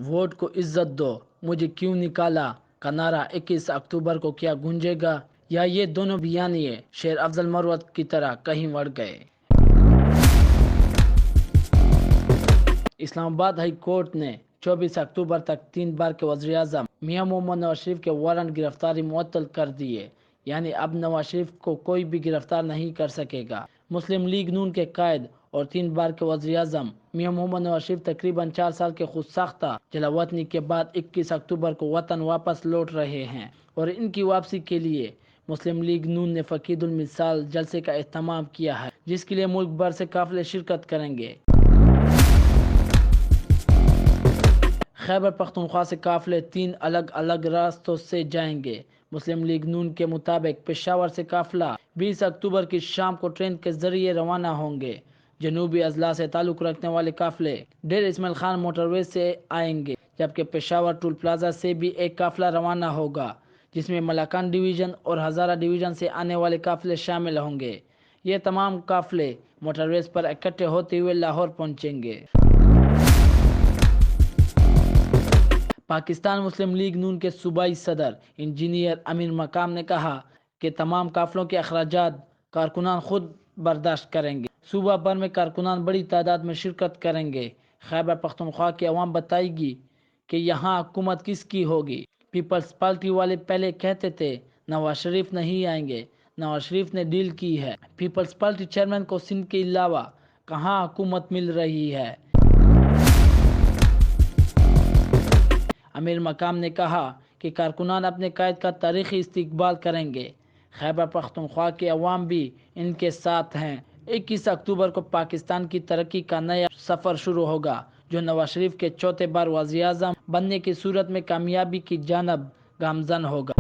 Vote کو عزت دو، مجھے کیوں نکالا کا نعرہ 21 اکتوبر کو کیا گونجے گا، یا یہ دونوں بیانیے شیر افضل مروت کی طرح کہیں مڑ گئے؟ اسلام آباد ہائی کورٹ نے 24 اکتوبر تک 3 بار کے وزیر اعظم میاں محمد نواز شریف کے وارنٹ گرفتاری معطل کر دیے، یعنی اب نواز شریف کو کوئی بھی گرفتار نہیں کر سکے گا۔ مسلم لیگ نون کے قائد اور 3 بار کے وزیر اعظم میاں محمد نواز شریف تقریباً 4 سال کے خود ساختہ جلا وطنی کے بعد 21 اکتوبر کو وطن واپس لوٹ رہے ہیں، اور ان کی واپسی کے لیے مسلم لیگ نون نے فقید المثال جلسے کا اہتمام کیا ہے، جس کے لیے ملک بھر سے قافلے شرکت کریں گے۔ خیبر پختونخوا سے قافلے 3 الگ الگ راستوں سے جائیں گے۔ مسلم لیگ نون کے مطابق پشاور سے قافلہ 20 اکتوبر کی شام کو ٹرین کے ذریعے روانہ ہوں گے۔ جنوبی اضلاع سے تعلق رکھنے والے قافلے ڈیر اسماعیل خان موٹر وے سے آئیں گے، جبکہ پشاور ٹول پلازا سے بھی ایک قافلہ روانہ ہوگا، جس میں ملاکان ڈویژن اور ہزارہ ڈویژن سے آنے والے قافلے شامل ہوں گے۔ یہ تمام قافلے موٹر ویز پر اکٹھے ہوتے ہوئے لاہور پہنچیں گے۔ پاکستان مسلم لیگ نون کے صوبائی صدر انجینئر امیر مقام نے کہا کہ تمام قافلوں کے اخراجات کارکنان خود برداشت کریں گے۔ صوبہ بھر میں کارکنان بڑی تعداد میں شرکت کریں گے۔ خیبر پختونخوا کی عوام بتائے گی کہ یہاں حکومت کس کی ہوگی۔ پیپلز پارٹی والے پہلے کہتے تھے نواز شریف نہیں آئیں گے، نواز شریف نے ڈیل کی ہے۔ پیپلز پارٹی چیئرمین کو سندھ کے علاوہ کہاں حکومت مل رہی ہے؟ امیر مقام نے کہا کہ کارکنان اپنے قائد کا تاریخی استقبال کریں گے۔ خیبر پختونخوا کے عوام بھی ان کے ساتھ ہیں۔ 21 اکتوبر کو پاکستان کی ترقی کا نیا سفر شروع ہوگا، جو نواز شریف کے چوتھے بار وزیر اعظم بننے کی صورت میں کامیابی کی جانب گامزن ہوگا۔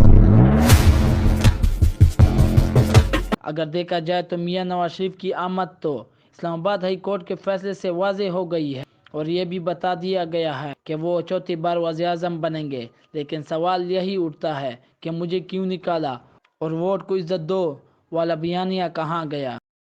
اگر دیکھا جائے تو میاں نواز شریف کی آمد تو اسلام آباد ہائی کورٹ کے فیصلے سے واضح ہو گئی ہے، اور یہ بھی بتا دیا گیا ہے کہ وہ چوتھی بار وزیر اعظم بنیں گے، لیکن سوال یہی اٹھتا ہے کہ مجھے کیوں نکالا اور ووٹ کو عزت دو والا بیانیہ کہاں گیا؟